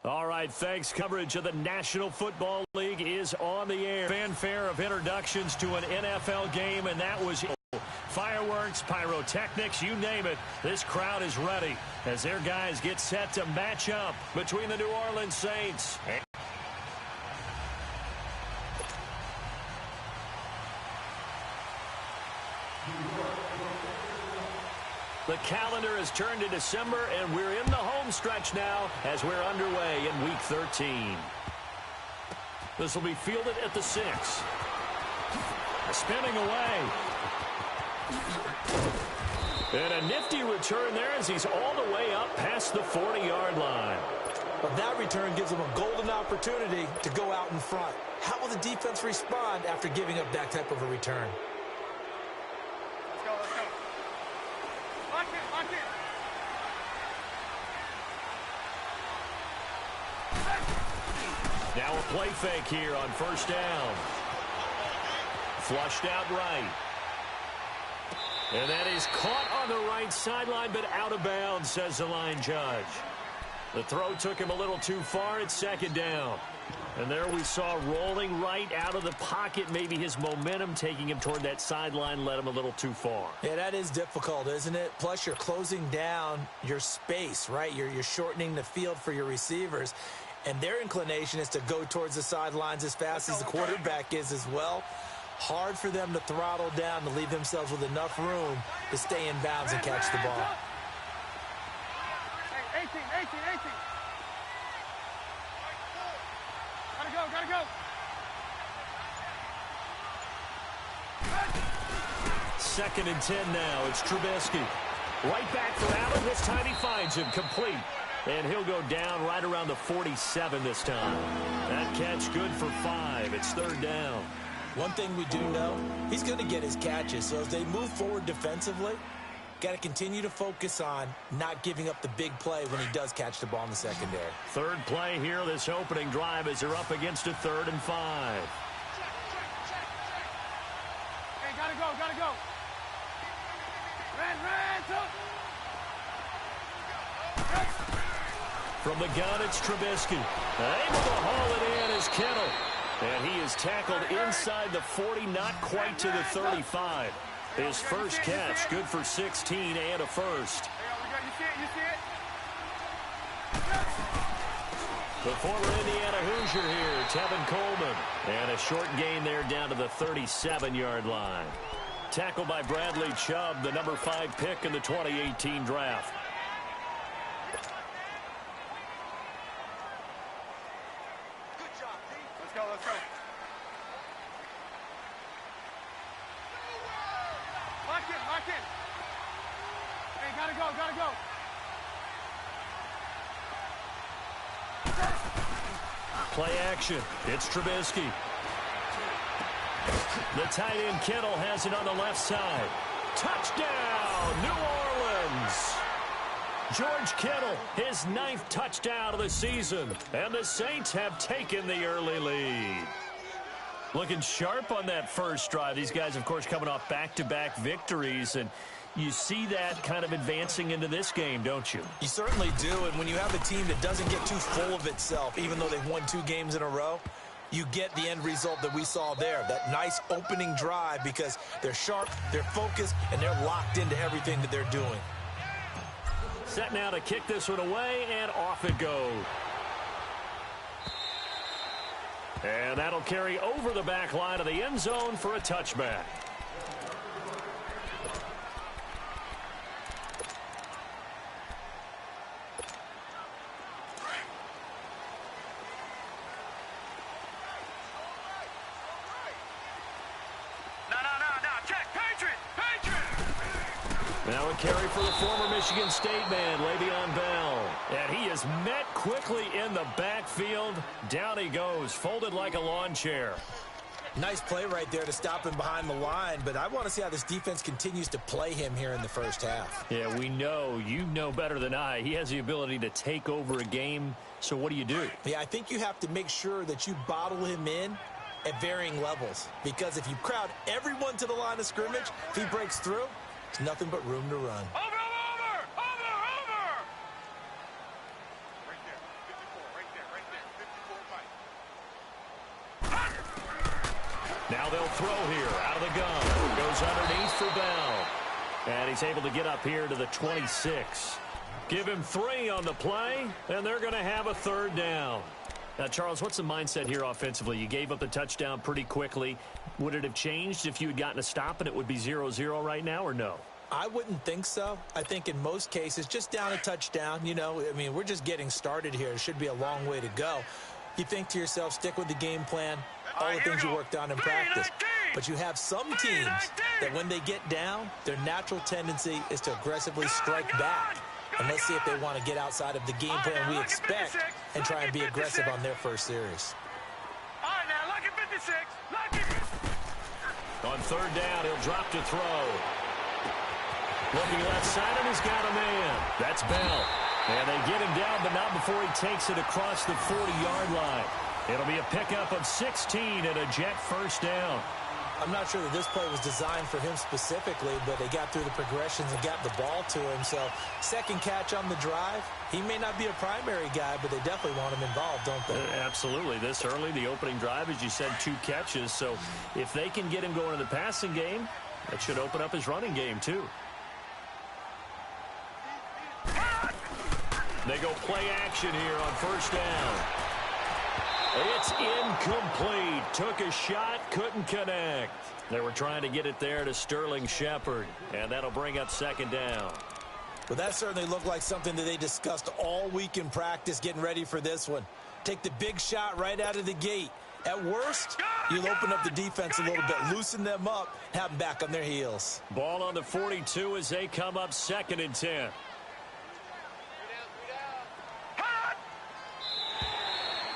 All right, thanks. Coverage of the National Football League is on the air. Fanfare of introductions to an NFL game, and that was fireworks, pyrotechnics, you name it. This crowd is ready as their guys get set to match up between the New Orleans Saints. The calendar has turned to December, and we're in the home stretch now as we're underway in Week 13. This will be fielded at the 6. Spinning away. And a nifty return there as he's all the way up past the 40-yard line. But that return gives him a golden opportunity to go out in front. How will the defense respond after giving up that type of a return? Now a play fake here on first down. Flushed out right. And that is caught on the right sideline, but out of bounds, says the line judge. The throw took him a little too far. It's second down. And there we saw rolling right out of the pocket. Maybe his momentum taking him toward that sideline led him a little too far. Yeah, that is difficult, isn't it? Plus, you're closing down your space, right? You're shortening the field for your receivers. And their inclination is to go towards the sidelines as fast as the quarterback is as well. Hard for them to throttle down to leave themselves with enough room to stay in bounds and catch the ball. 18. Gotta go. Second and 10 now. It's Trubisky. Right back for Allen. This time he finds him complete. And he'll go down right around the 47 this time. That catch good for 5. It's third down. One thing we do know, he's going to get his catches. So as they move forward defensively, got to continue to focus on not giving up the big play when he does catch the ball in the secondary. Third play here, this opening drive, as they're up against a 3rd and 5. Hey, gotta go. Red, From the gun, it's Trubisky. Able to haul it in is Kittle. And he is tackled inside the 40, not quite to the 35. His first catch, good for 16 and a first. You see it? The former Indiana Hoosier here, Tevin Coleman. And a short gain there down to the 37-yard line. Tackled by Bradley Chubb, the number 5 pick in the 2018 draft. Let's go. Lock in. Hey, gotta go. Play action. It's Trubisky. The tight end Kittle has it on the left side. Touchdown, New Orleans. George Kittle, his 9th touchdown of the season. And the Saints have taken the early lead. Looking sharp on that first drive. These guys, of course, coming off back-to-back victories. And you see that kind of advancing into this game, don't you? You certainly do. And when you have a team that doesn't get too full of itself, even though they've won 2 games in a row, you get the end result that we saw there. That nice opening drive because they're sharp, they're focused, and they're locked into everything that they're doing. Set now to kick this one away, and off it goes. And that'll carry over the back line of the end zone for a touchback. Now a carry for the former Michigan State man, Le'Veon Bell. And he is met quickly in the backfield. Down he goes, folded like a lawn chair. Nice play right there to stop him behind the line, but I want to see how this defense continues to play him here in the first half. Yeah, we know. You know better than I. He has the ability to take over a game, so what do you do? Yeah, I think you have to make sure that you bottle him in at varying levels, because if you crowd everyone to the line of scrimmage, if he breaks through, it's nothing but room to run. Over! Right there, 54, right there. Now they'll throw here out of the gun. Goes underneath for Bell. And he's able to get up here to the 26. Give him 3 on the play, and they're going to have a 3rd down. Now, Charles, what's the mindset here offensively? You gave up the touchdown pretty quickly. Would it have changed if you had gotten a stop and it would be 0-0 right now, or no? I wouldn't think so. I think in most cases, just down a touchdown, you know, I mean, we're just getting started here. It should be a long way to go. You think to yourself, stick with the game plan, all the things you worked on in practice. But you have some teams that when they get down, their natural tendency is to aggressively strike back. And let's see if they want to get outside of the game plan we expect and try and be aggressive on their first series. All right, now, lucky 56. Lucky. On 3rd down, he'll drop to throw. Looking left side, and he's got a man. That's Bell. And they get him down, but not before he takes it across the 40-yard line. It'll be a pickup of 16 and a Jet 1st down. I'm not sure that this play was designed for him specifically, but they got through the progressions and got the ball to him. So, 2nd catch on the drive. He may not be a primary guy, but they definitely want him involved, don't they? Absolutely. This early, the opening drive, as you said, 2 catches. So, if they can get him going in the passing game, that should open up his running game, too. They go play action here on 1st down. It's incomplete. Took a shot, couldn't connect. They were trying to get it there to Sterling Shepard, and that'll bring up 2nd down. Well, that certainly looked like something that they discussed all week in practice getting ready for this one. Take the big shot right out of the gate. At worst, you'll open up the defense a little bit, loosen them up, have them back on their heels. Ball on the 42 as they come up 2nd and 10.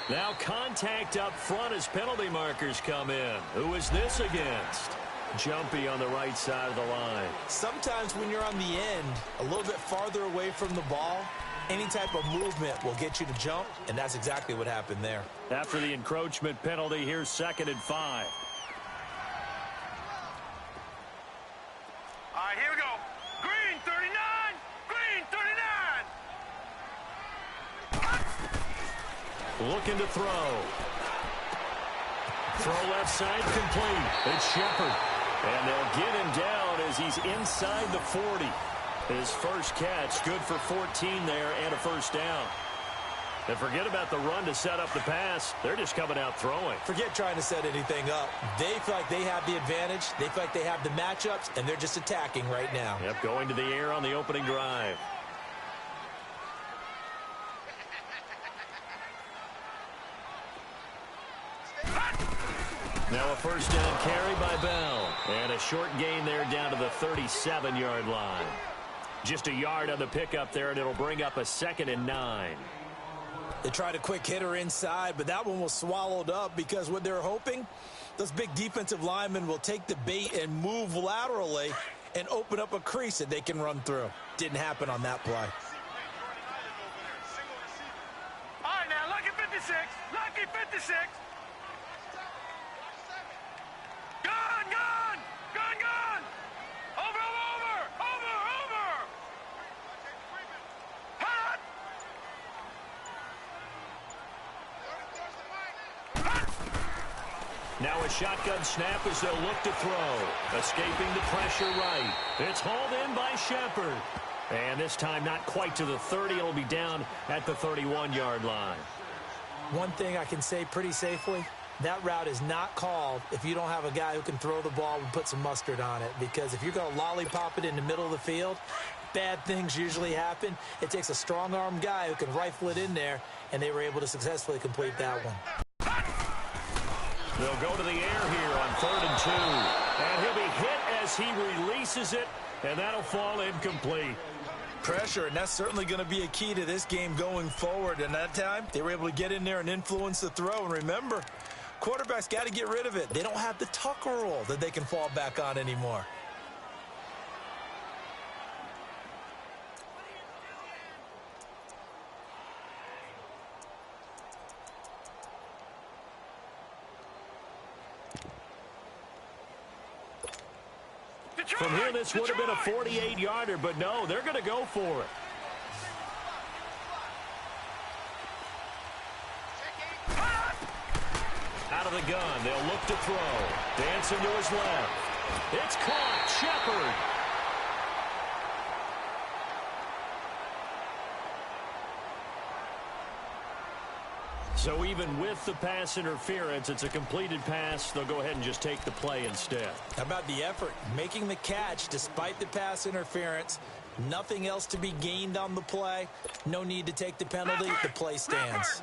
Now contact up front as penalty markers come in. Who is this against? Jumpy on the right side of the line. Sometimes when you're on the end, a little bit farther away from the ball, any type of movement will get you to jump, and that's exactly what happened there. After the encroachment penalty, here's 2nd and 5. All right, here we go. Green 39. Green 39. Looking to throw. Throw left side complete. It's Shepard. And they'll get him down as he's inside the 40. His first catch, good for 14 there and a 1st down. And forget about the run to set up the pass. They're just coming out throwing. Forget trying to set anything up. They feel like they have the advantage. They feel like they have the matchups, and they're just attacking right now. Yep, going to the air on the opening drive. Now a 1st down carry by Bell. And a short gain there down to the 37-yard line. Just a yard on the pickup there, and it'll bring up a 2nd and 9. They tried a quick hitter inside, but that one was swallowed up because what they're hoping, those big defensive linemen will take the bait and move laterally and open up a crease that they can run through. Didn't happen on that play. All right, now, lucky 56. Lucky 56. Gun, gun. Gun, gun. Over, over, over, over. Hot. Now a shotgun snap as they'll look to throw. Escaping the pressure right. It's hauled in by Shepard. And this time not quite to the 30. It'll be down at the 31-yard line. One thing I can say pretty safely, that route is not called if you don't have a guy who can throw the ball and put some mustard on it. Because if you're going to lollipop it in the middle of the field, bad things usually happen. It takes a strong-armed guy who can rifle it in there, and they were able to successfully complete that one. They'll go to the air here on 3rd and 2. And he'll be hit as he releases it, and that'll fall incomplete. Pressure, and that's certainly going to be a key to this game going forward. And that time, they were able to get in there and influence the throw. And remember, quarterbacks got to get rid of it. They don't have the tuck rule that they can fall back on anymore. From here, this would have been a 48-yarder, but no, they're going to go for it. Out Out of the gun, they'll look to throw. Dancing to his left. It's caught. Shepard. So even with the pass interference, it's a completed pass. They'll go ahead and just take the play instead. How about the effort? Making the catch despite the pass interference. Nothing else to be gained on the play. No need to take the penalty. The play stands.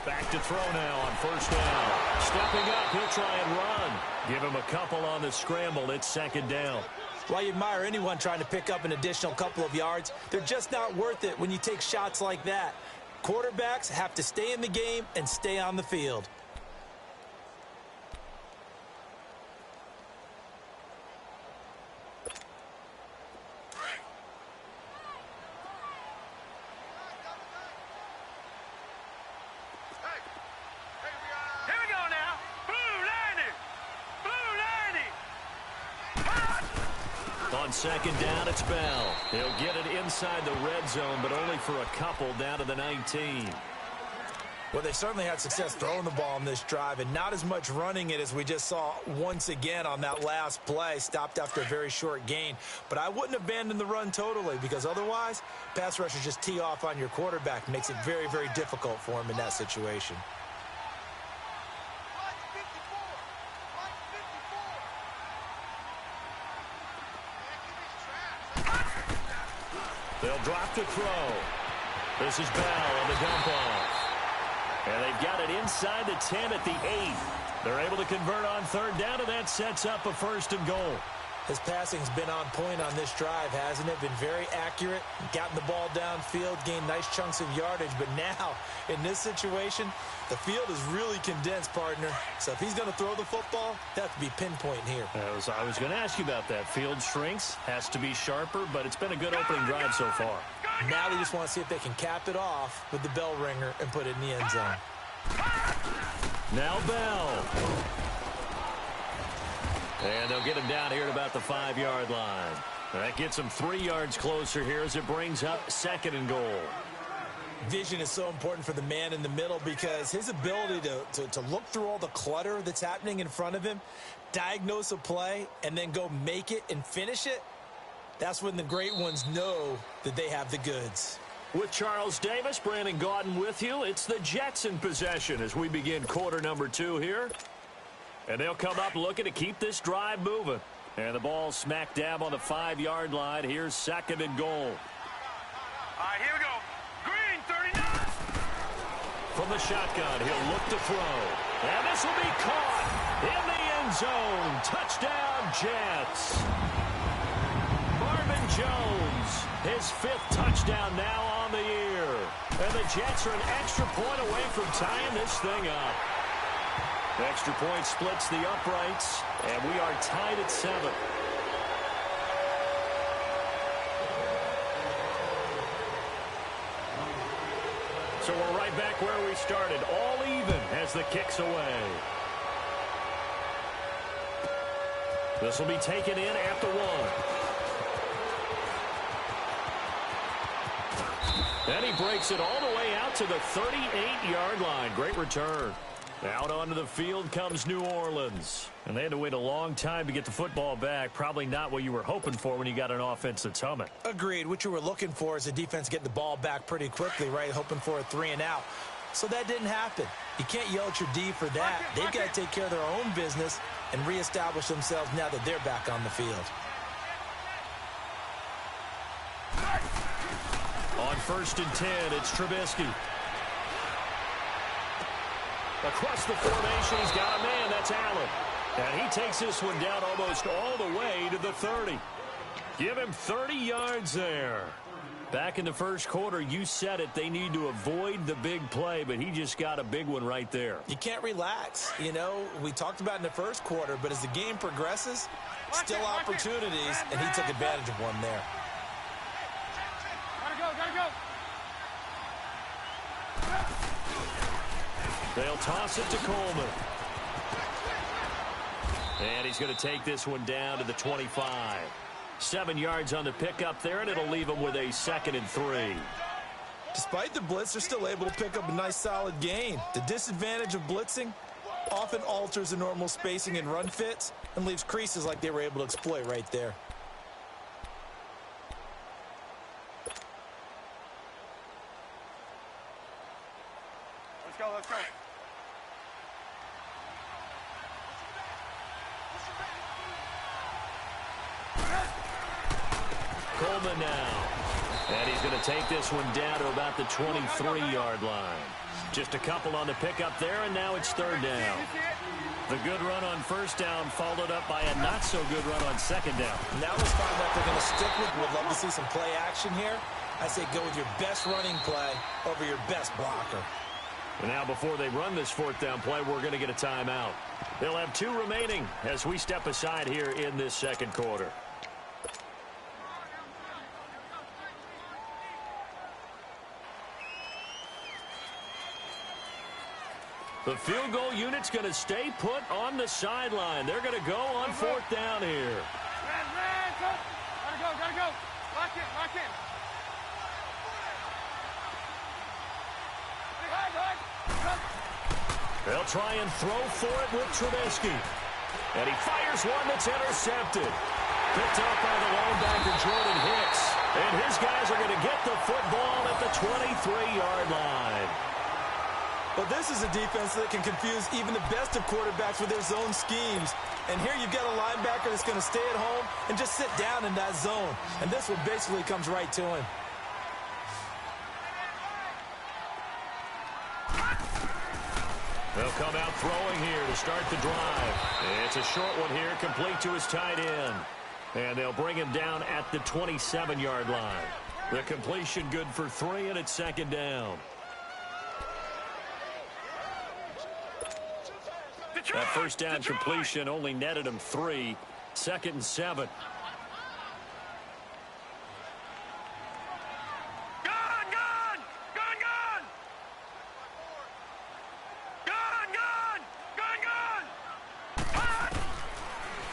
Back to throw now on first down. Stepping up, he'll try and run. Give him a couple on the scramble. It's second down. Well, you admire anyone trying to pick up an additional couple of yards. They're just not worth it when you take shots like that. Quarterbacks have to stay in the game and stay on the field. On second down, it's Bell. He'll get it inside the red zone, but only for a couple down to the 19. Well, they certainly had success throwing the ball on this drive and not as much running it as we just saw once again on that last play. Stopped after a very short gain. But I wouldn't abandon the run totally because otherwise, pass rushers just tee off on your quarterback. Makes it very, very difficult for him in that situation. They'll drop to throw. This is Bell on the dump off. And they've got it inside the 10 at the 8. They're able to convert on third down, and that sets up a first and goal. His passing's been on point on this drive, hasn't it? Been very accurate, gotten the ball downfield, gained nice chunks of yardage. But now, in this situation, the field is really condensed, partner. So if he's going to throw the football, that has to be pinpoint here. I was going to ask you about that. Field shrinks, has to be sharper, but it's been a good opening drive so far. Now they just want to see if they can cap it off with the bell ringer and put it in the end zone. Now Bell. And they'll get him down here at about the 5-yard line. That gets him 3 yards closer here as it brings up second and goal. Vision is so important for the man in the middle because his ability to look through all the clutter that's happening in front of him, diagnose a play, and then go make it and finish it, that's when the great ones know that they have the goods. With Charles Davis, Brandon Gaudin with you. It's the Jets in possession as we begin quarter number 2 here. And they'll come up looking to keep this drive moving. And the ball smack dab on the 5-yard line. Here's second and goal. All right, here we go. Green, 39. From the shotgun, he'll look to throw. And this will be caught in the end zone. Touchdown, Jets. Marvin Jones, his 5th touchdown now on the year. And the Jets are an extra point away from tying this thing up. The extra point splits the uprights, and we are tied at 7. So we're right back where we started, all even as the kick's away. This will be taken in at the 1. And he breaks it all the way out to the 38-yard line. Great return. Out onto the field comes New Orleans. And they had to wait a long time to get the football back. Probably not what you were hoping for when you got an offense that's humming. Agreed. What you were looking for is the defense getting the ball back pretty quickly, right? Hoping for a 3 and out. So that didn't happen. You can't yell at your D for that. They've got to take care of their own business and reestablish themselves now that they're back on the field. On 1st and 10, it's Trubisky. Across the formation, he's got a man. That's Allen. And he takes this one down almost all the way to the 30. Give him 30 yards there. Back in the first quarter, you said it. They need to avoid the big play, but he just got a big one right there. You can't relax. You know, we talked about in the first quarter, but as the game progresses, still opportunities, and he took advantage of one there. Gotta go. They'll toss it to Coleman. And he's going to take this one down to the 25. 7 yards on the pickup there, and it'll leave them with a 2nd and 3. Despite the blitz, they're still able to pick up a nice solid gain. The disadvantage of blitzing often alters the normal spacing and run fits and leaves creases like they were able to exploit right there. Let's go, let's go. Coleman now. And he's going to take this one down to about the 23-yard line. Just a couple on the pickup there, and now it's 3rd down. The good run on 1st down followed up by a not-so-good run on 2nd down. Now let's find out they're going to stick with. We'd love to see some play action here. I say go with your best running play over your best blocker. And now before they run this 4th down play, we're going to get a timeout. They'll have 2 remaining as we step aside here in this 2nd quarter. The field goal unit's going to stay put on the sideline. They're going to go on 4th down here. Gotta go. Lock in. They'll try and throw for it with Trubisky. And he fires one that's intercepted. Picked up by the linebacker, Jordan Hicks. And his guys are going to get the football at the 23-yard line. But this is a defense that can confuse even the best of quarterbacks with their zone schemes. And here you've got a linebacker that's going to stay at home and just sit down in that zone. And this one basically comes right to him. They'll come out throwing here to start the drive. It's a short one here, complete to his tight end. And they'll bring him down at the 27-yard line. The completion good for 3, and it's 2nd down. That 1st down completion only netted him 3. 2nd and 7.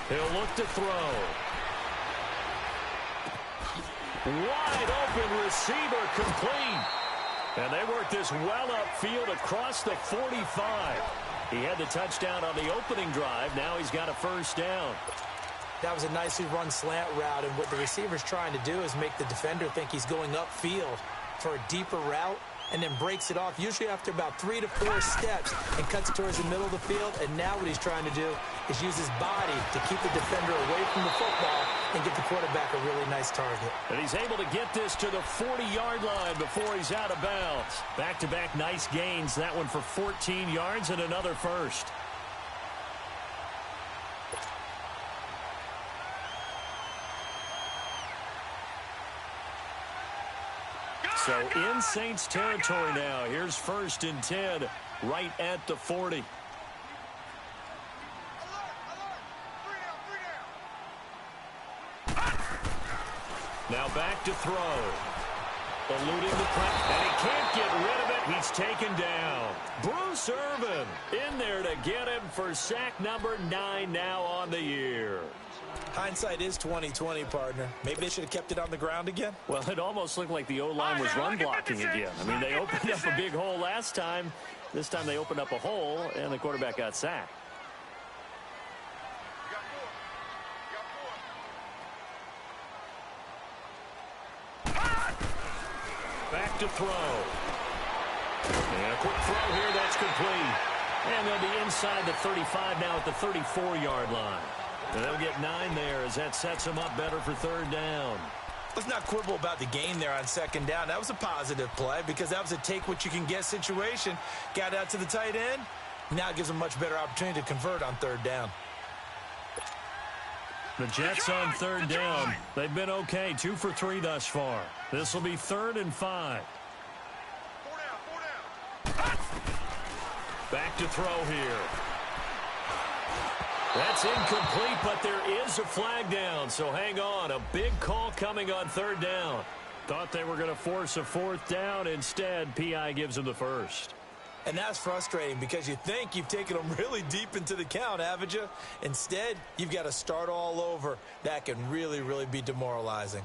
He'll look to throw. Wide open receiver complete. And they work this well upfield across the 45. He had the touchdown on the opening drive. Now he's got a 1st down. That was a nicely run slant route, and what the receiver's trying to do is make the defender think he's going upfield for a deeper route and then breaks it off, usually after about 3 to 4 steps, and cuts towards the middle of the field. And now what he's trying to do is use his body to keep the defender away from the football and give the quarterback a really nice target. And he's able to get this to the 40-yard line before he's out of bounds. Back-to-back nice gains. That one for 14 yards and another 1st. So in Saints territory now. Here's 1st and 10 right at the 40. Now back to throw. Eluding the press, and he can't get rid of it. He's taken down. Bruce Irvin in there to get him for sack number 9 now on the year. Hindsight is 20/20, partner. Maybe they should have kept it on the ground again. Well, it almost looked like the O-line was run blocking again. I mean, they opened up a big hole last time. This time they opened up a hole, and the quarterback got sacked. Back to throw. And a quick throw here, that's complete. And they'll be inside the 35 now at the 34-yard line. And they'll get 9 there as that sets them up better for 3rd down. Let's not quibble about the gain there on 2nd down. That was a positive play because that was a take-what-you-can-get situation. Got out to the tight end. Now it gives them a much better opportunity to convert on 3rd down. The Jets on 3rd down. They've been okay, 2 for 3 thus far. This will be 3rd and 5. 4 down. Back to throw here. That's incomplete, but there is a flag down, so hang on. A big call coming on 3rd down. Thought they were going to force a 4th down. Instead, P.I. gives them the 1st. And that's frustrating because you think you've taken them really deep into the count, haven't you? Instead, you've got to start all over. That can really, really be demoralizing.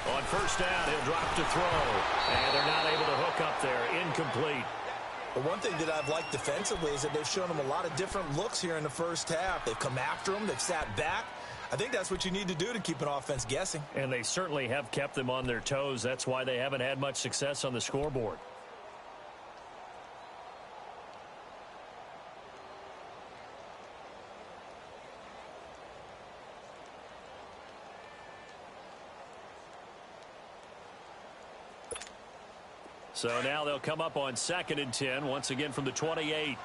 On first down, he'll drop to throw. And they're not able to hook up there. Incomplete. The one thing that I've liked defensively is that they've shown him a lot of different looks here in the first half. They've come after him. They've sat back. I think that's what you need to do to keep an offense guessing. And they certainly have kept them on their toes. That's why they haven't had much success on the scoreboard. So now they'll come up on 2nd and 10, once again from the 28.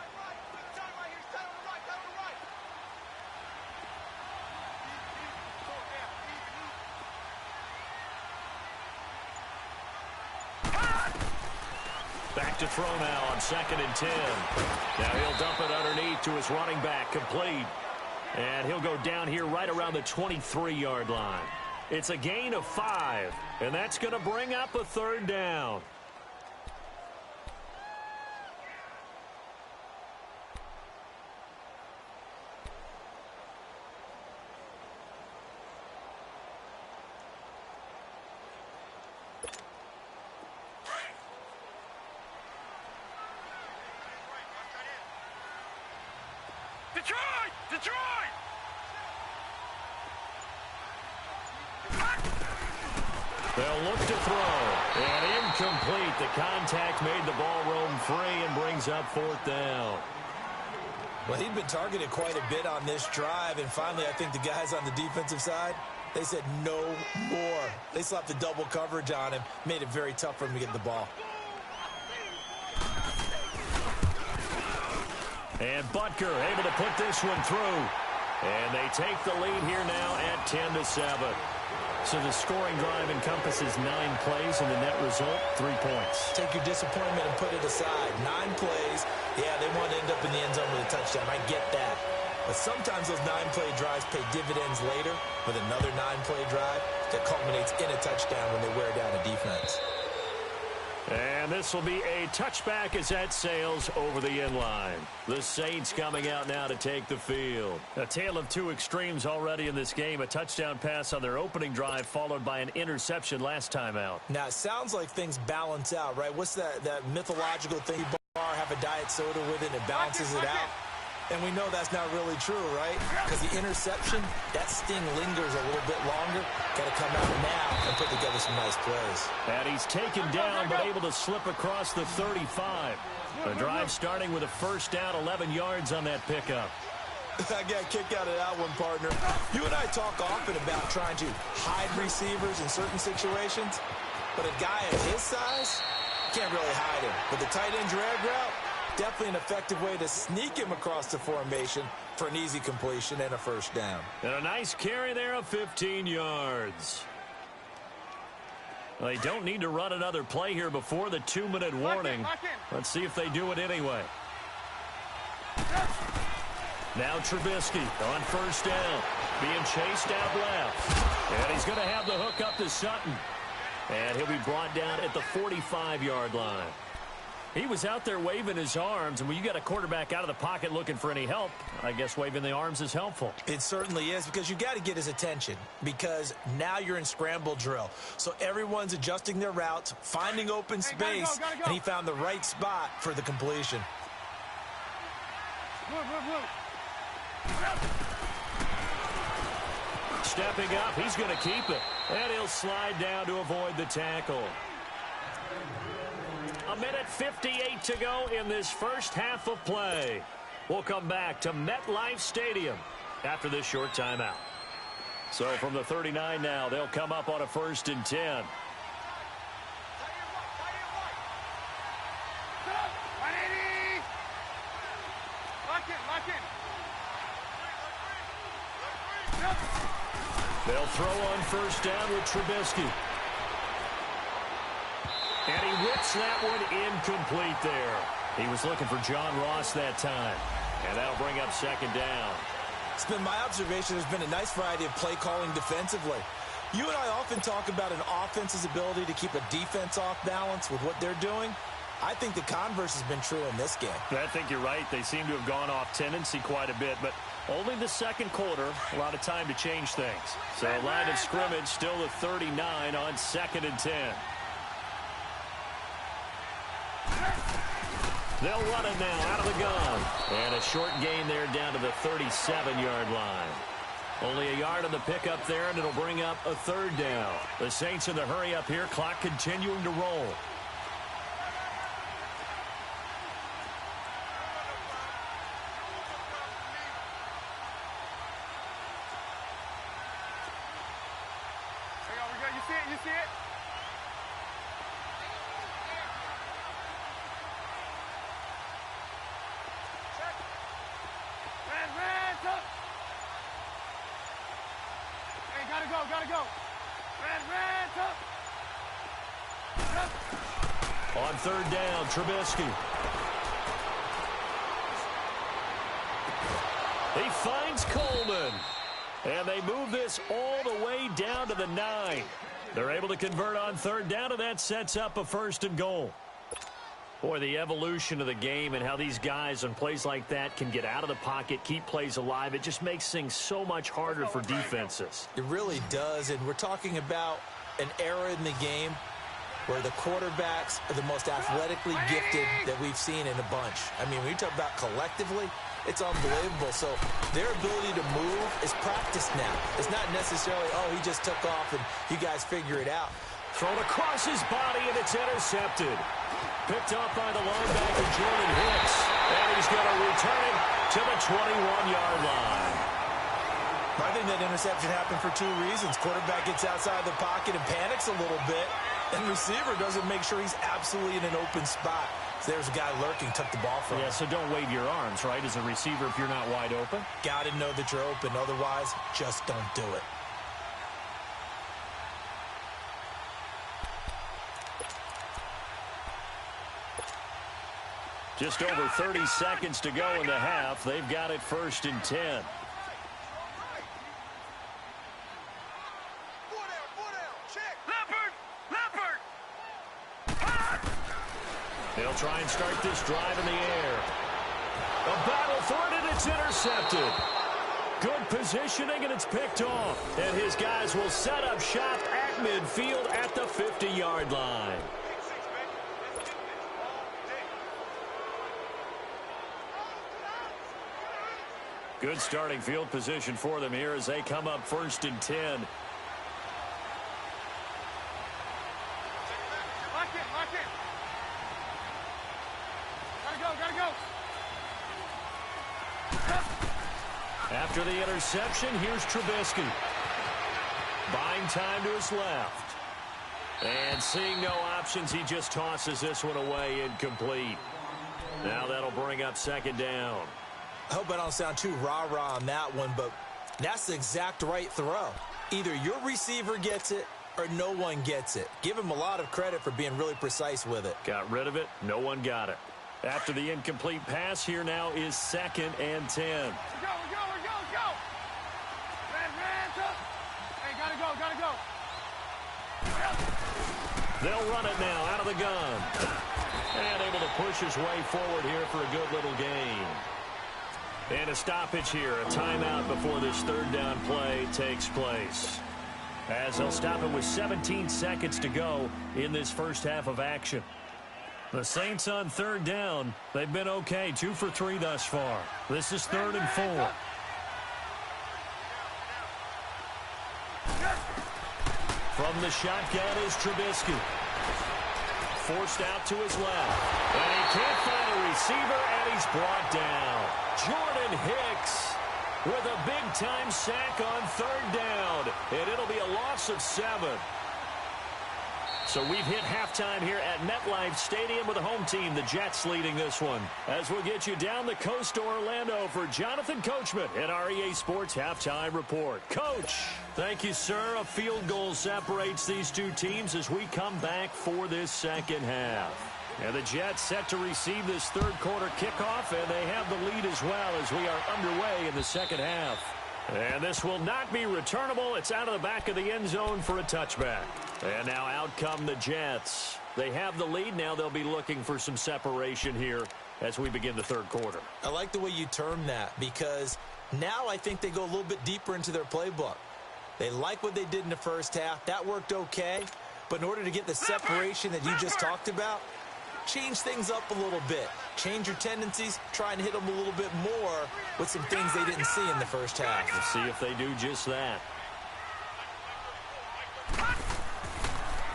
Back to throw now on 2nd and 10. Now he'll dump it underneath to his running back, complete. And he'll go down here right around the 23-yard line. It's a gain of 5, and that's going to bring up a 3rd down. Detroit! Detroit! They'll look to throw. And incomplete. The contact made the ball roam free and brings up 4th down. Well, he'd been targeted quite a bit on this drive, and finally I think the guys on the defensive side, they said no more. They slapped the double coverage on him, made it very tough for him to get the ball. And Butker able to put this one through. And they take the lead here now at 10-7. So the scoring drive encompasses 9 plays, and the net result, 3 points. Take your disappointment and put it aside. 9 plays. Yeah, they want to end up in the end zone with a touchdown. I get that. But sometimes those 9-play drives pay dividends later with another 9-play drive that culminates in a touchdown when they wear down a defense. And this will be a touchback as that sails over the end line. The Saints coming out now to take the field. A tale of 2 extremes already in this game. A touchdown pass on their opening drive followed by an interception last time out. Now, it sounds like things balance out, right? What's that mythological thing? You bar, have a diet soda with it, and it balances it out. And we know that's not really true, right? Because the interception, that sting lingers a little bit longer. Got to come out now and put together some nice plays. And he's taken down but able to slip across the 35. The drive starting with a first down, 11 yards on that pickup. I got a kick out of that one, partner. You and I talk often about trying to hide receivers in certain situations. But a guy of his size, can't really hide him. But the tight end drag route, definitely an effective way to sneak him across the formation for an easy completion and a first down. And a nice carry there of 15 yards. Well, they don't need to run another play here before the 2-minute warning. Let's see if they do it anyway. Now Trubisky on first down, being chased out left. And he's going to have the hook up to Sutton. And he'll be brought down at the 45-yard line. He was out there waving his arms, and when you got a quarterback out of the pocket looking for any help, I guess waving the arms is helpful. It certainly is, because you got to get his attention, because now you're in scramble drill. So everyone's adjusting their routes, finding open space, gotta go. And he found the right spot for the completion. Stepping up, he's going to keep it, and he'll slide down to avoid the tackle. 1:58 to go in this first half of play. We'll come back to MetLife Stadium after this short timeout. So from the 39 now, they'll come up on a 1st and 10. They'll throw on first down with Trubisky. And he whips that one incomplete there. He was looking for John Ross that time. And that'll bring up second down. It's been my observation there's been a nice variety of play calling defensively. You and I often talk about an offense's ability to keep a defense off balance with what they're doing. I think the converse has been true in this game. I think you're right. They seem to have gone off tendency quite a bit, but only the second quarter, a lot of time to change things. So line of scrimmage still the 39 on 2nd and 10. They'll run it now out of the gun. And a short gain there down to the 37-yard line. Only a yard on the pickup there, and it'll bring up a 3rd down. The Saints in the hurry up here, clock continuing to roll. You see it? Hey, gotta go. On 3rd down, Trubisky. He finds Coleman. And they move this all the way down to the 9. They're able to convert on 3rd down, and that sets up a 1st and goal. Boy, the evolution of the game and how these guys on plays like that can get out of the pocket, keep plays alive, it just makes things so much harder for defenses. It really does, and we're talking about an era in the game where the quarterbacks are the most athletically gifted that we've seen in a bunch. I mean, when you talk about collectively, it's unbelievable. So their ability to move is practiced now. It's not necessarily, oh, he just took off and you guys figure it out. Thrown across his body, and it's intercepted. Picked up by the linebacker, Jordan Hicks. And he's going to return it to the 21-yard line. I think that interception happened for 2 reasons. Quarterback gets outside the pocket and panics a little bit, and receiver doesn't make sure he's absolutely in an open spot. So there's a guy lurking, took the ball from him. Yeah, so don't wave your arms, right, as a receiver if you're not wide open. Got to know that you're open. Otherwise, just don't do it. Just over 30 seconds to go in the half. They've got it 1st and 10. They'll try and start this drive in the air. A battle for it, and it's intercepted. Good positioning, and it's picked off. And his guys will set up shop at midfield at the 50-yard line. Good starting field position for them here as they come up 1st and 10. Lock it. Gotta go. After the interception, here's Trubisky. Buying time to his left. And seeing no options, he just tosses this one away, incomplete. Now that'll bring up 2nd down. I hope I don't sound too rah-rah on that one, but that's the exact right throw. Either your receiver gets it or no one gets it. Give him a lot of credit for being really precise with it. Got rid of it. No one got it. After the incomplete pass, here now is 2nd and 10. Let's go. Hey, gotta go. They'll run it now out of the gun. And able to push his way forward here for a good little gain. And a stoppage here, a timeout before this 3rd down play takes place. As they'll stop it with 17 seconds to go in this first half of action. The Saints on 3rd down, they've been okay, 2 for 3 thus far. This is 3rd and 4. From the shotgun is Trubisky. Forced out to his left. And he can't find a receiver, and he's brought down. Jordan Hicks with a big-time sack on 3rd down. And it'll be a loss of 7. So we've hit halftime here at MetLife Stadium with the home team, the Jets, leading this one. As we'll get you down the coast to Orlando for Jonathan Coachman at our EA Sports Halftime Report. Coach, thank you, sir. A field goal separates these two teams as we come back for this second half. And the Jets set to receive this third quarter kickoff, and they have the lead as well as we are underway in the second half. And this will not be returnable. It's out of the back of the end zone for a touchback. And now out come the Jets. They have the lead. Now they'll be looking for some separation here as we begin the third quarter. I like the way you term that because now I think they go a little bit deeper into their playbook. They like what they did in the first half. That worked okay. But in order to get the separation that you just talked about, change things up a little bit. Change your tendencies. Try and hit them a little bit more with some things they didn't see in the first half. We'll see if they do just that.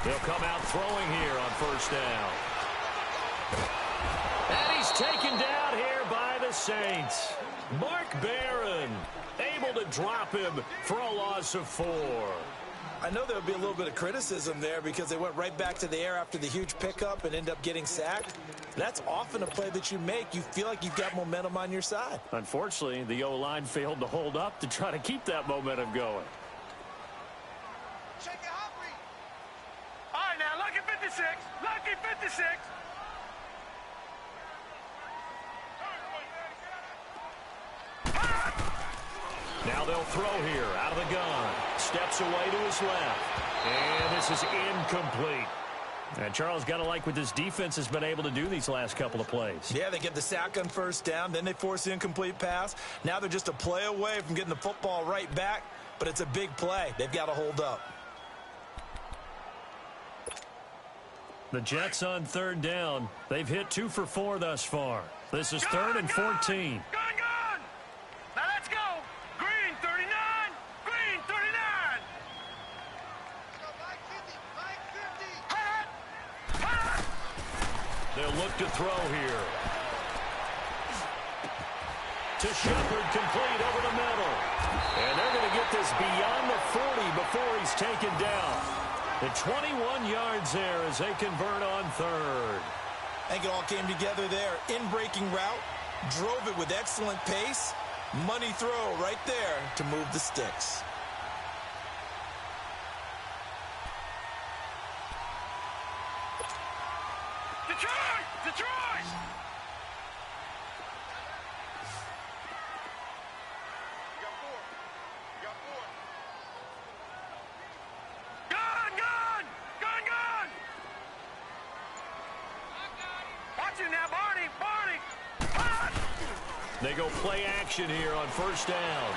They'll come out throwing here on first down. And he's taken down here by the Saints. Mark Barron able to drop him for a loss of 4. I know there'll be a little bit of criticism there because they went right back to the air after the huge pickup and end up getting sacked. That's often a play that you make. You feel like you've got momentum on your side. Unfortunately, the O-line failed to hold up to try to keep that momentum going. All right, now, lucky 56. Lucky 56. Now they'll throw here out of the gun. Steps away to his left. And this is incomplete. And Charles, got to like what this defense has been able to do these last couple of plays. Yeah, they get the sack on first down. Then they force the incomplete pass. Now they're just a play away from getting the football right back. But it's a big play. They've got to hold up. The Jets on third down. They've hit 2 for 4 thus far. This is third and 14. Gone. Now let's go. Green 39. Green 39. They'll look to throw here. To Shepard, complete over the middle. And they're going to get this beyond the 40 before he's taken down. The 21 yards there as they convert on third. I think it all came together there. In-breaking route, drove it with excellent pace. Money throw right there to move the sticks. Detroit! Detroit! Gone! Watch it now, Barney! Hot! They go play action here on first down.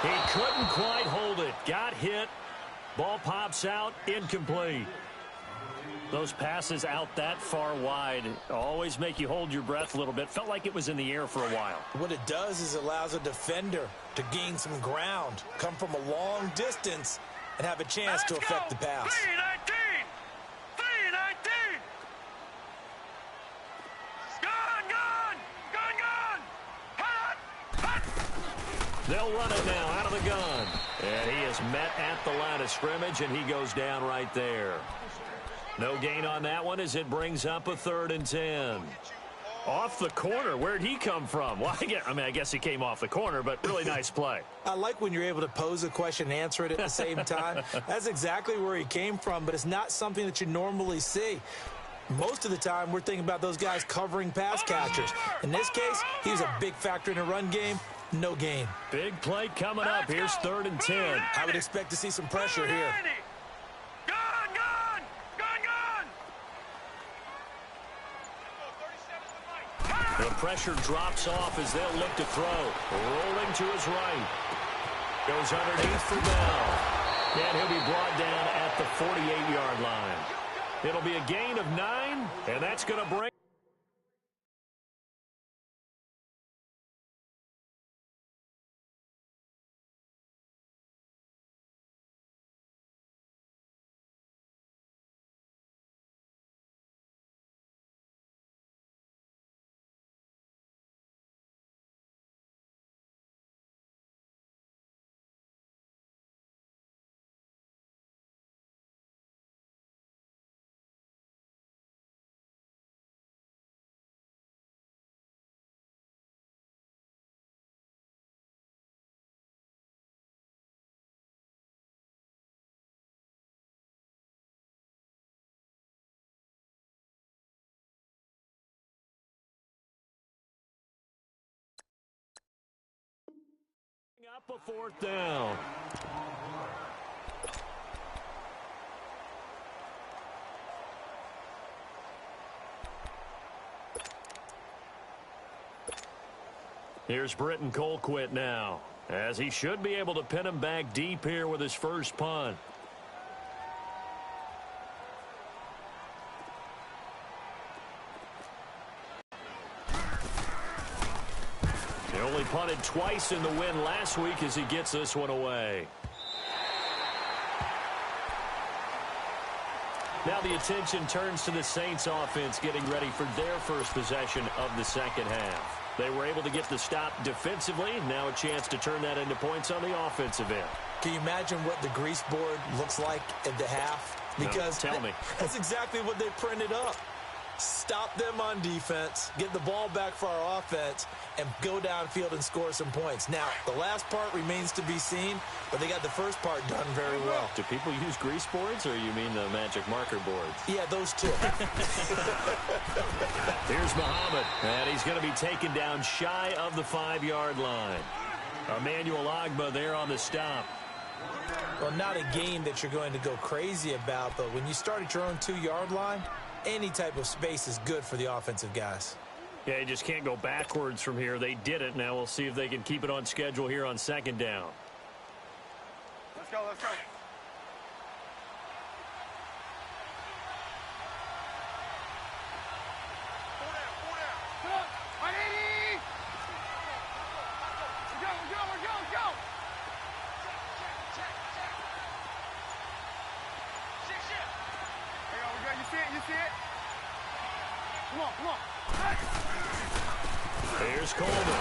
He couldn't quite hold it. Got hit. Ball pops out. Incomplete. Those passes out that far wide always make you hold your breath a little bit. Felt like it was in the air for a while. What it does is it allows a defender to gain some ground, come from a long distance, and have a chance to affect the pass. 319! Gone! Hot! They'll run it now out of the gun. And he is met at the line of scrimmage, and he goes down right there. No gain on that one as it brings up a 3rd and 10. Off the corner. Where'd he come from? Well, I guess he came off the corner, but really nice play. I like when you're able to pose a question and answer it at the same time. That's exactly where he came from, but it's not something that you normally see. Most of the time, we're thinking about those guys covering pass catchers. In this case, he was a big factor in the run game. No gain. Big play coming up. Here's 3rd and 10. I would expect to see some pressure here. Gone! The pressure drops off as they'll look to throw. Rolling to his right. Goes underneath for Bell. And he'll be brought down at the 48-yard line. It'll be a gain of 9, and that's going to bring up a fourth down. Here's Britton Colquitt now, as he should be able to pin him back deep here with his first punt. He only punted twice in the win last week as he gets this one away. Now the attention turns to the Saints offense getting ready for their first possession of the second half. They were able to get the stop defensively. Now a chance to turn that into points on the offensive end. Can you imagine what the grease board looks like at the half? Because no, tell me. That's exactly what they printed up. Stop them on defense, get the ball back for our offense, and go downfield and score some points. Now, the last part remains to be seen, but they got the first part done very well. Do people use grease boards, or you mean the magic marker boards? Yeah, those two. Here's Muhammad, and he's going to be taken down shy of the 5-yard line. Emmanuel Ogbah there on the stop. Well, not a game that you're going to go crazy about, but when you start at your own 2-yard line, any type of space is good for the offensive guys. Yeah, you just can't go backwards from here. They did it. Now we'll see if they can keep it on schedule here on second down. Let's go, let's go. Pull up. 180. We're go. There we go. You see it? Come on. Here's Coleman.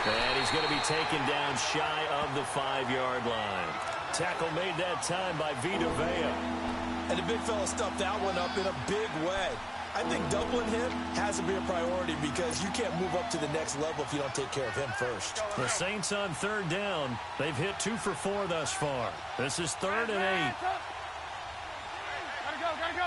And he's going to be taken down shy of the 5-yard line. Tackle made that time by Vita Vea. And the big fella stuffed that one up in a big way. I think doubling him has to be a priority because you can't move up to the next level if you don't take care of him first. The Saints on third down. They've hit 2 for 4 thus far. This is 3rd and 8. Gotta go.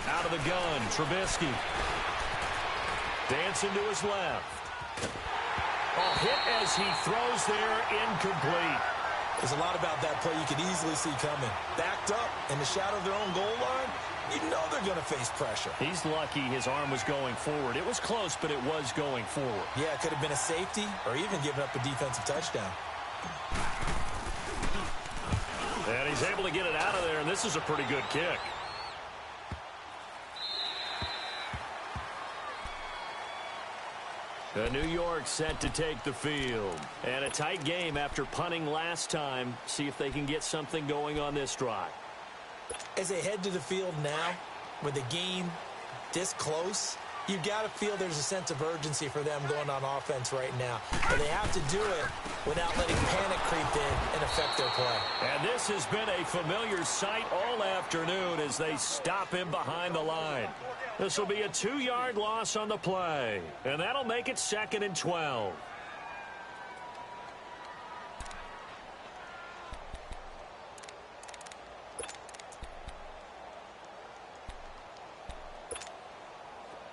Out of the gun, Trubisky. Dancing to his left. Hit as he throws there, incomplete. There's a lot about that play you could easily see coming. Backed up in the shadow of their own goal line, you know they're going to face pressure. He's lucky his arm was going forward. It was close, but it was going forward. Yeah, it could have been a safety or even given up a defensive touchdown. And he's able to get it out of there, and this is a pretty good kick. New York set to take the field. And a tight game after punting last time. See if they can get something going on this drive. As they head to the field now, with the game this close, you've got to feel there's a sense of urgency for them going on offense right now. But they have to do it without letting panic creep in and affect their play. And this has been a familiar sight all afternoon as they stop him behind the line. This will be a 2-yard loss on the play, and that'll make it 2nd and 12.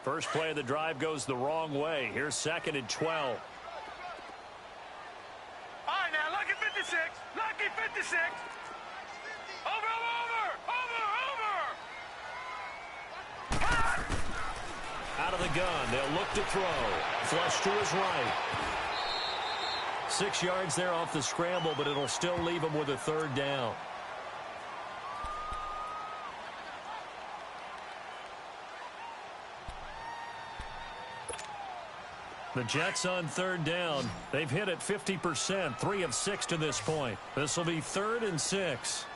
First play of the drive goes the wrong way. Here's 2nd and 12. All right, now, lucky 56. Lucky 56. Over. Out of the gun, they'll look to throw. Flush to his right. 6 yards there off the scramble, but it'll still leave him with a 3rd down. The Jets on 3rd down. They've hit it 50%, 3 of 6 to this point. This will be 3rd and 6.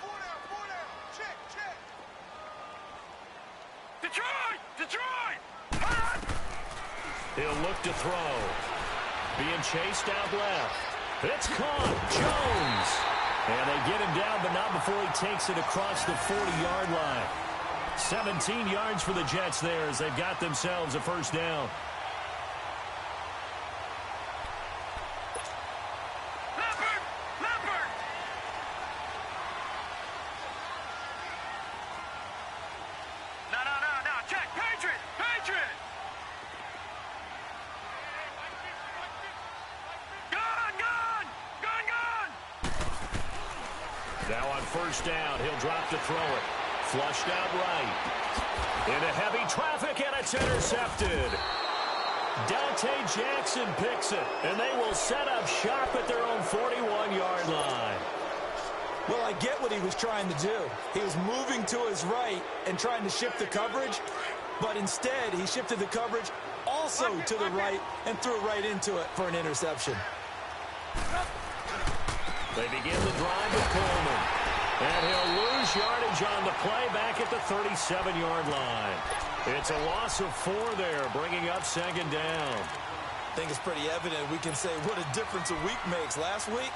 He'll look to throw. Being chased out left. It's caught. Jones. And they get him down, but not before he takes it across the 40-yard line. 17 yards for the Jets there as they've got themselves a 1st down. No, check. first down. He'll drop to throw it. Flushed out right. Into heavy traffic, and it's intercepted. Dante Jackson picks it, and they will set up shop at their own 41-yard line. Well, I get what he was trying to do. He was moving to his right and trying to shift the coverage, but instead he shifted the coverage also to the right and threw right into it for an interception. They begin the drive with Coleman. And he'll lose yardage on the play back at the 37-yard line. It's a loss of 4 there, bringing up second down. I think it's pretty evident we can say what a difference a week makes. Last week,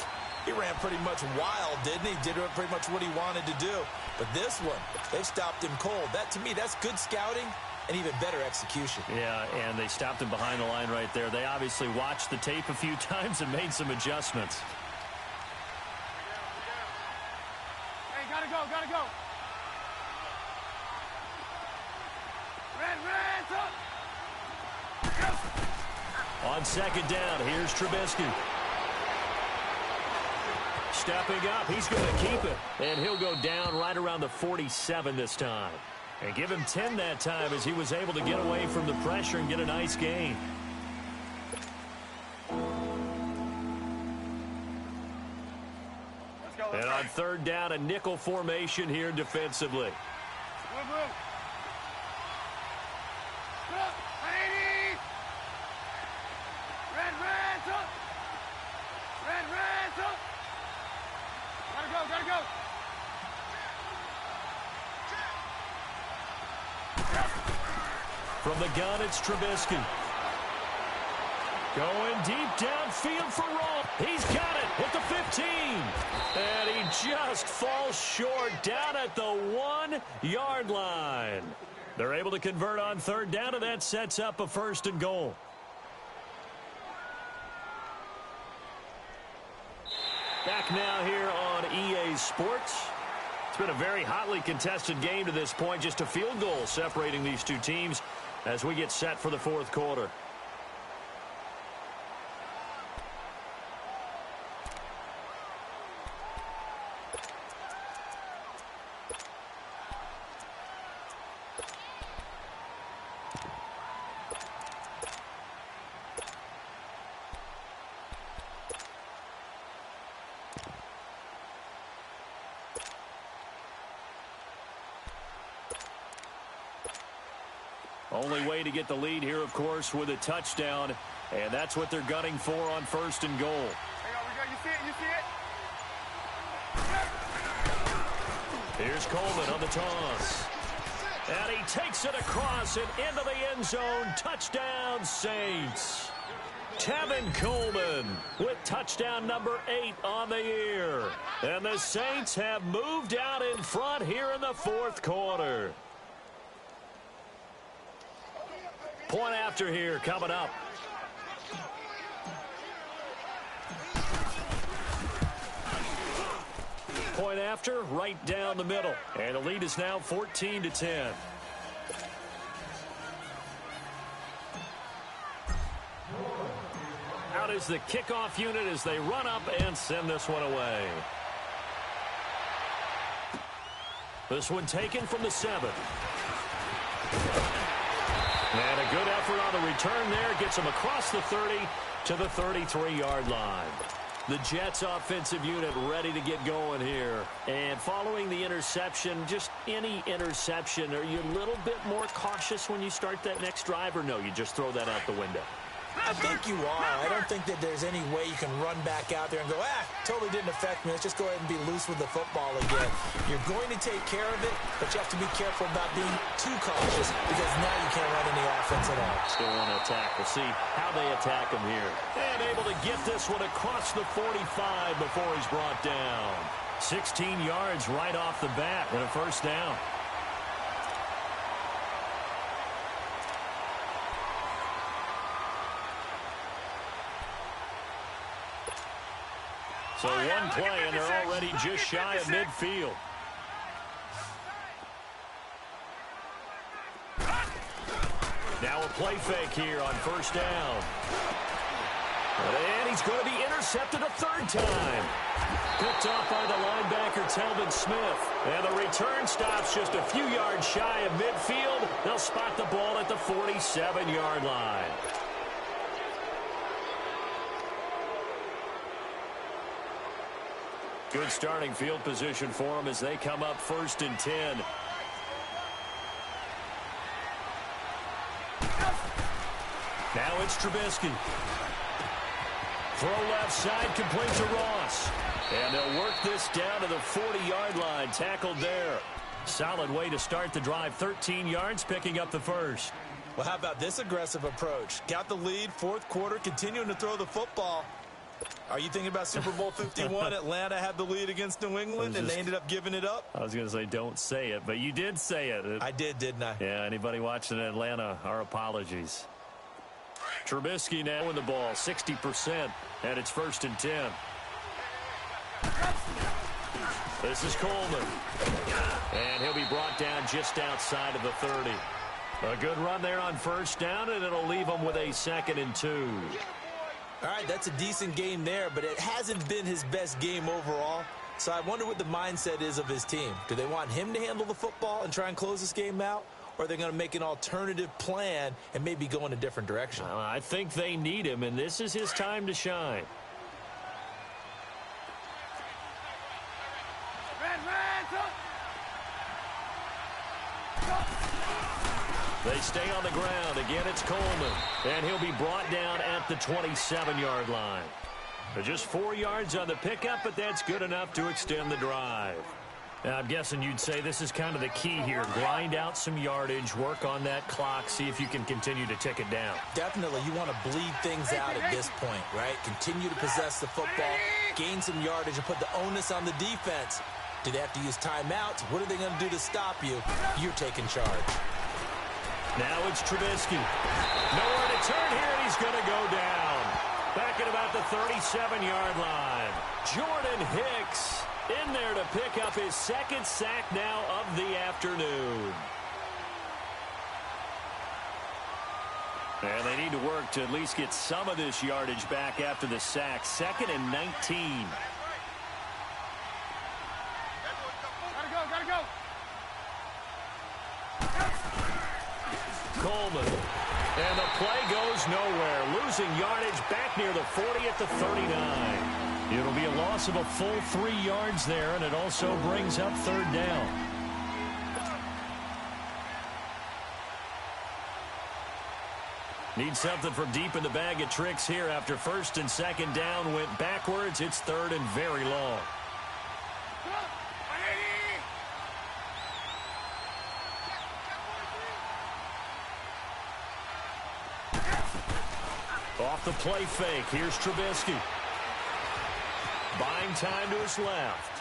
he ran pretty much wild, didn't he? Did pretty much what he wanted to do. But this one, they've stopped him cold. That, to me, that's good scouting and even better execution. Yeah, and they stopped him behind the line right there. They obviously watched the tape a few times and made some adjustments. Gotta go. Red, On second down, here's Trubisky. Stepping up, he's going to keep it. And he'll go down right around the 47 this time. And give him 10 that time as he was able to get away from the pressure and get a nice gain. And on third down, a nickel formation here defensively. Move. Red, up. Gotta go. From the gun, it's Trubisky. Going deep downfield for Roll. He's got it at the 15. And he just falls short down at the 1-yard line. They're able to convert on third down, and that sets up a first and goal. Back now here on EA Sports. It's been a very hotly contested game to this point. Just a field goal separating these two teams as we get set for the fourth quarter. Only way to get the lead here, of course, with a touchdown. And that's what they're gunning for on first and goal. Hang on, you see it? Here's Coleman on the toss. And he takes it across and into the end zone. Touchdown, Saints. Tevin Coleman with touchdown number 8 on the year. And the Saints have moved out in front here in the fourth quarter. Point after here coming up. Point after right down the middle. And the lead is now 14-10. Out is the kickoff unit as they run up and send this one away. This one taken from the 7. And a good effort on the return there. Gets him across the 30 to the 33-yard line. The Jets offensive unit ready to get going here. And following the interception, just any interception, are you a little bit more cautious when you start that next drive, or no, you just throw that out the window? I think you are. I don't think that there's any way you can run back out there and go, totally didn't affect me. Let's just go ahead and be loose with the football again. You're going to take care of it, but you have to be careful about being too cautious because now you can't run any offense at all. Still want to attack. We'll see how they attack him here. And able to get this one across the 45 before he's brought down. 16 yards right off the bat and a first down. So one play, and they're already just shy of midfield. Now a play fake here on first down. And he'll And he's going to be intercepted a third time. Picked off by the linebacker, Telvin Smith. And the return stops just a few yards shy of midfield. They'll spot the ball at the 47-yard line. Good starting field position for them as they come up 1st and 10. Now it's Trubisky. Throw left side, complete to Ross. And they'll work this down to the 40-yard line. Tackled there. Solid way to start the drive. 13 yards, picking up the first. Well, how about this aggressive approach? Got the lead, 4th quarter, continuing to throw the football. Are you thinking about Super Bowl 51? Atlanta had the lead against New England, and they ended up giving it up? I was going to say don't say it, but you did say it. I did, didn't I? Yeah, anybody watching Atlanta, our apologies. Trubisky now in the ball, 60%, and it's 1st and 10. This is Coleman. And he'll be brought down just outside of the 30. A good run there on 1st down, and it'll leave him with a 2nd and 2. All right, that's a decent game there, but it hasn't been his best game overall. So I wonder what the mindset is of his team. Do they want him to handle the football and try and close this game out? Or are they going to make an alternative plan and maybe go in a different direction? I think they need him, and this is his time to shine. They stay on the ground. Again, it's Coleman. And he'll be brought down at the 27-yard line. Just 4 yards on the pickup, but that's good enough to extend the drive. Now, I'm guessing you'd say this is kind of the key here. Grind out some yardage, work on that clock, see if you can continue to tick it down. Definitely, you want to bleed things out at this point, right? Continue to possess the football, gain some yardage, and put the onus on the defense. Do they have to use timeouts? What are they going to do to stop you? You're taking charge. Now it's Trubisky. Nowhere to turn here, and he's going to go down. Back at about the 37-yard line. Jordan Hicks in there to pick up his 2nd sack now of the afternoon. And they need to work to at least get some of this yardage back after the sack. 2nd and 19. Gotta go. Coleman. And the play goes nowhere. Losing yardage back near the 40 at the 39. It'll be a loss of a full 3 yards there, and it also brings up 3rd down. Need something from deep in the bag of tricks here after 1st and 2nd down went backwards. It's 3rd and very long. Off the play fake. Here's Trubisky. Buying time to his left.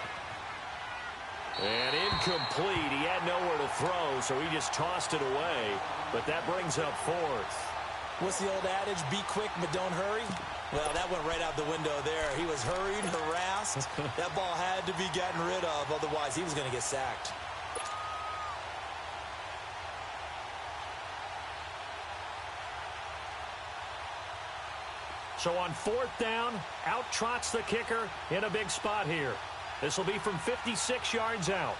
And incomplete. He had nowhere to throw, so he just tossed it away. But that brings up 4th. What's the old adage? Be quick, but don't hurry? Well, that went right out the window there. He was hurried, harassed. That ball had to be gotten rid of. Otherwise, he was going to get sacked. So on 4th down, out trots the kicker in a big spot here. This will be from 56 yards out.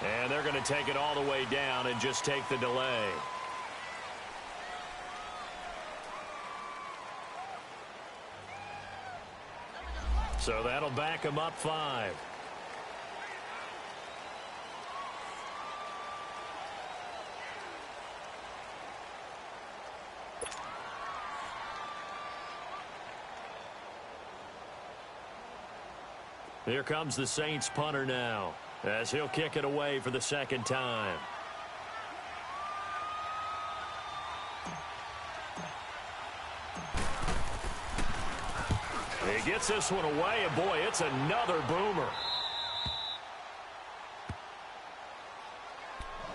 And they're going to take it all the way down and just take the delay. So that'll back them up 5. Here comes the Saints punter now, as he'll kick it away for the 2nd time. He gets this one away, and boy, it's another boomer.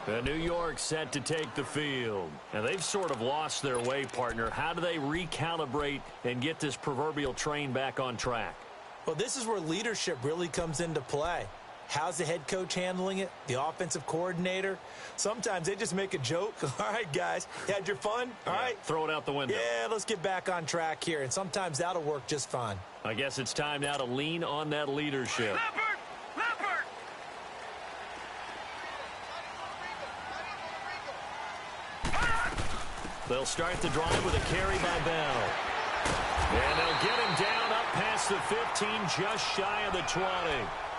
The New York set to take the field. And they've sort of lost their way, partner. How do they recalibrate and get this proverbial train back on track? Well, this is where leadership really comes into play. How's the head coach handling it? The offensive coordinator? Sometimes they just make a joke. All right, guys, you had your fun? All right. Throw it out the window. Yeah, let's get back on track here. And sometimes that'll work just fine. I guess it's time now to lean on that leadership. Leopard! Leopard! They'll start the drive with a carry by Bell. And they'll get him down up past the 15, just shy of the 20.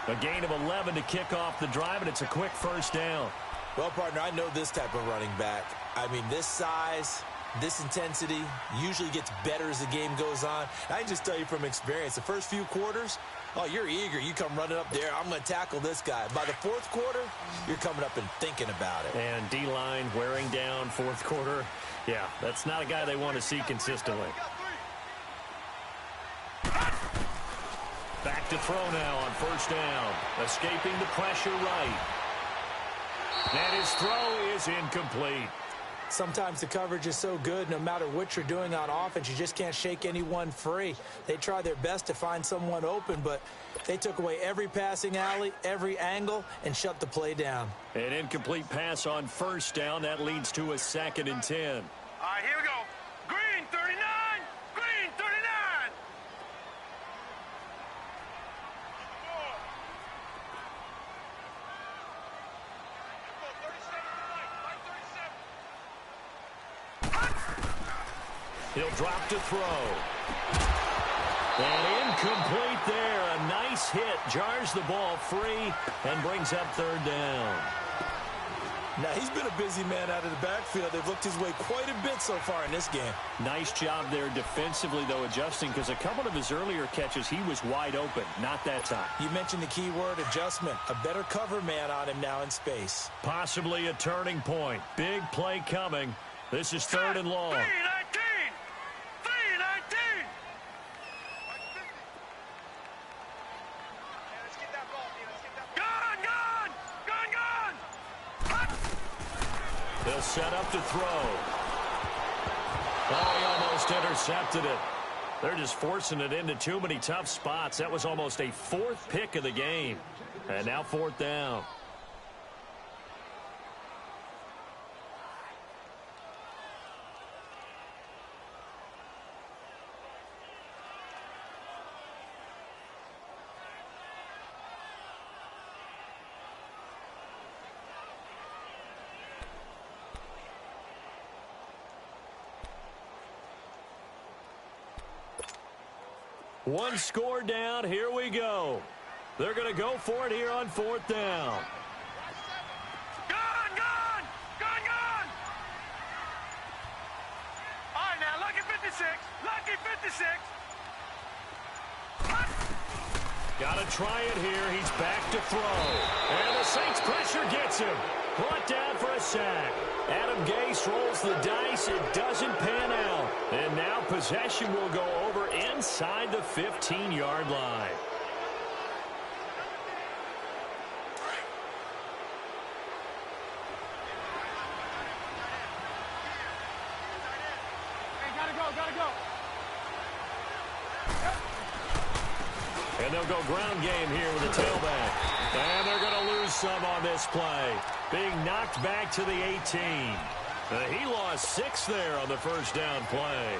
A gain of 11 to kick off the drive, and it's a quick first down. Well, partner, I know this type of running back. I mean, this size, this intensity usually gets better as the game goes on. I can just tell you from experience, the first few quarters, oh, you're eager. You come running up there. I'm going to tackle this guy. By the fourth quarter, you're coming up and thinking about it. And D-line wearing down fourth quarter. Yeah, that's not a guy they want to see consistently. Back to throw now on first down. Escaping the pressure right. And his throw is incomplete. Sometimes the coverage is so good, no matter what you're doing on offense, you just can't shake anyone free. They try their best to find someone open, but they took away every passing alley, every angle, and shut the play down. An incomplete pass on first down. That leads to a 2nd and 10. All right, here we go. Green 39! Green 39! He'll drop to throw. And incomplete there. A nice hit. Jars the ball free and brings up third down. Now, he's been a busy man out of the backfield. They've looked his way quite a bit so far in this game. Nice job there defensively, though, adjusting, because a couple of his earlier catches, he was wide open. Not that time. You mentioned the key word, adjustment. A better cover man on him now in space. Possibly a turning point. Big play coming. This is third and long. 319! 319! Gone! Gone! Gone! Gone! They'll set up to throw. Oh, he almost intercepted it. They're just forcing it into too many tough spots. That was almost a 4th pick of the game. And now 4th down. One score down. Here we go. They're going to go for it here on 4th down. Gone! Gone! Gone! Gone! All right, now, lucky 56. Lucky 56. Got to try it here. He's back to throw. And the Saints pressure gets him. Brought down for a sack. Adam Gase rolls the dice. It doesn't pan out. And now possession will go over inside the 15-yard line. Gotta go. And they'll go ground game here with the tailback. And they're going to lose some on this play. Being knocked back to the 18. He lost 6 there on the first down play.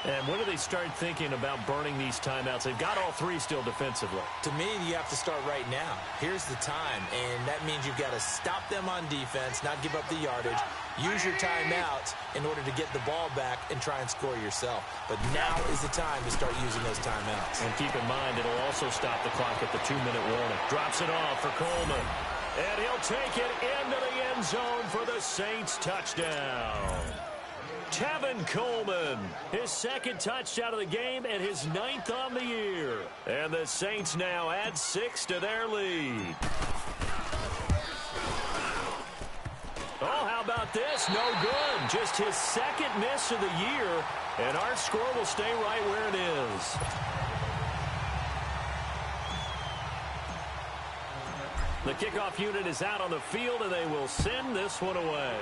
And when do they start thinking about burning these timeouts? They've got all 3 still defensively. To me, you have to start right now. Here's the time, and that means you've got to stop them on defense, not give up the yardage, use your timeouts in order to get the ball back and try and score yourself. But now is the time to start using those timeouts. And keep in mind, it'll also stop the clock at the 2-minute warning. Drops it off for Coleman. And he'll take it into the end zone for the Saints touchdown. Tevin Coleman, his 2nd touchdown of the game and his 9th on the year. And the Saints now add 6 to their lead. Oh, how about this? No good. Just his 2nd miss of the year. And our score will stay right where it is. The kickoff unit is out on the field, and they will send this one away.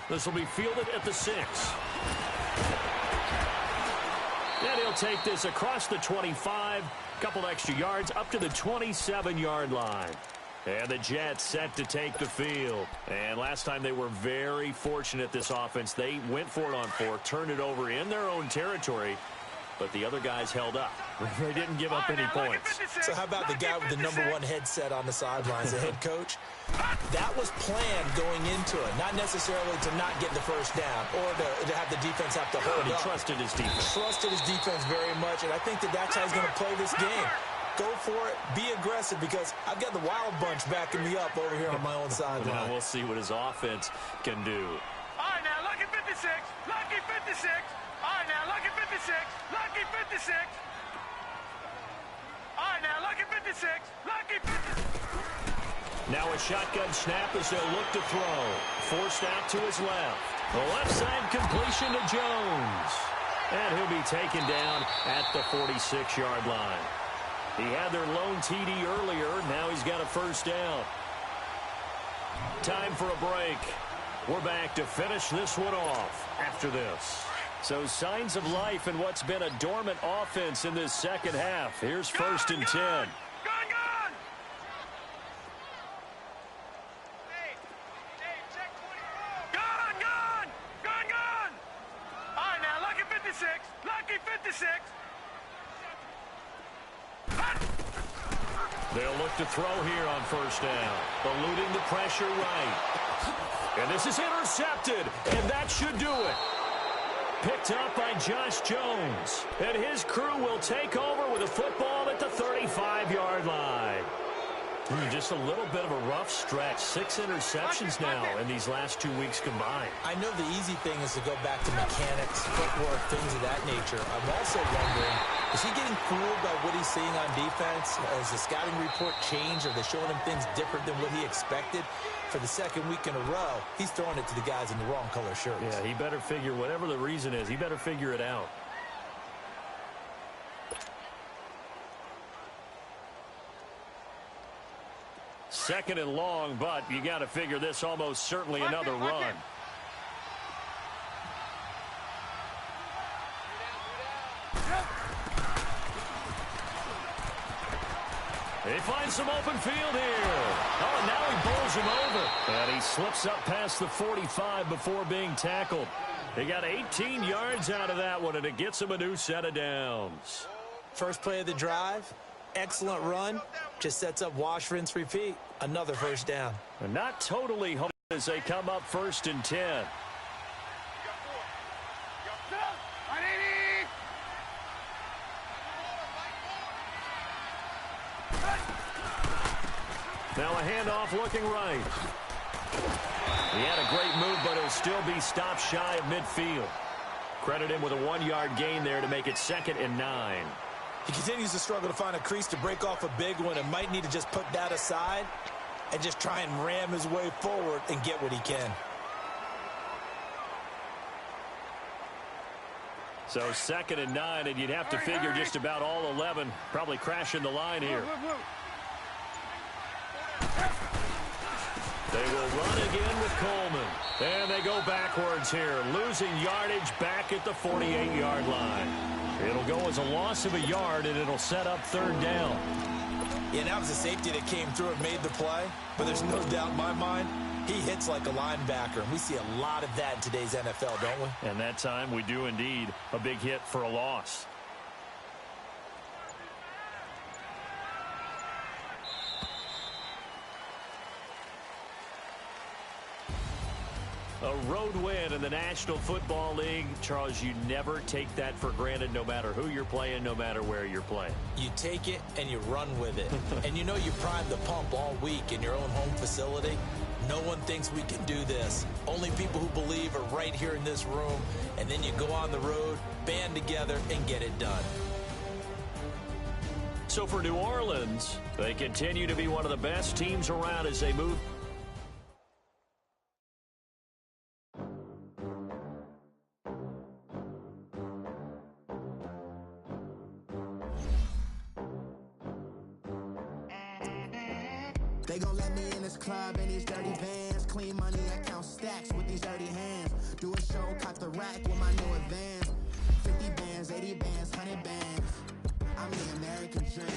This will be fielded at the 6. And he'll take this across the 25, couple extra yards up to the 27-yard line. And the Jets set to take the field. And last time they were very fortunate, this offense. They went for it on 4, turned it over in their own territory, but the other guys held up. They didn't give up any points. So how about the guy with the #1 headset on the sidelines, the head coach? That was planned going into it, not necessarily to not get the first down or to have the defense have to hold He up. trusted his defense. Trusted his defense very much, and I think that's how he's going to play this game. Go for it. Be aggressive, because I've got the Wild Bunch backing me up over here on my own sideline. Now we'll see what his offense can do. All right, now, lucky 56. Lucky 56. All right, now, lucky 56. Lucky 56. All right, now, lucky 56. Lucky 56. Now a shotgun snap as they'll look to throw. Forced out to his left. The left side completion to Jones. And he'll be taken down at the 46-yard line. He had their lone TD earlier. Now he's got a first down. Time for a break. We're back to finish this one off after this. So signs of life in what's been a dormant offense in this second half. Here's 1st and 10. Gone! All right, now, lucky 56. Lucky 56. They'll look to throw here on first down. Eluding the pressure right. And this is intercepted, and that should do it. Picked up by Josh Jones. And his crew will take over with a football at the 35-yard line. Just a little bit of a rough stretch. 6 interceptions now in these last 2 weeks combined. I know the easy thing is to go back to mechanics, footwork, things of that nature. I'm also wondering, is he getting fooled by what he's seeing on defense? Has the scouting report changed? Are they showing him things different than what he expected? For the second week in a row, he's throwing it to the guys in the wrong color shirts. Yeah, he better figure, whatever the reason is, he better figure it out. Second and long, but you got to figure this almost certainly another run. He finds some open field here. Oh, and now he bowls him over. And he slips up past the 45 before being tackled. He got 18 yards out of that one, and it gets him a new set of downs. First play of the drive, excellent run. Just sets up wash, rinse, repeat. Another first down. And not totally home as they come up 1st and 10. Now a handoff looking right. He had a great move, but he'll still be stopped shy of midfield. Credit him with a 1-yard gain there to make it 2nd and 9. He continues to struggle to find a crease to break off a big one and might need to just put that aside and just try and ram his way forward and get what he can. So 2nd and 9, and you'd have to figure just about all 11 probably crashing the line here. They will run again with Coleman. And they go backwards here, losing yardage back at the 48-yard line. It'll go as a loss of a yard, and it'll set up 3rd down. Yeah, that was a safety that came through and made the play. But there's no doubt in my mind, he hits like a linebacker. And we see a lot of that in today's NFL, don't we? And that time we do indeed. A big hit for a loss. A road win in the National Football League. Charles, you never take that for granted no matter who you're playing, no matter where you're playing. You take it and you run with it. And you know you primed the pump all week in your own home facility. No one thinks we can do this. Only people who believe are right here in this room. And then you go on the road, band together, and get it done. So for New Orleans, they continue to be one of the best teams around as they move. They gon' let me in this club in these dirty vans. Clean money, I count stacks with these dirty hands. Do a show, cop the rack with my new advance. 50 bands, 80 bands, 100 bands. I'm the American dream.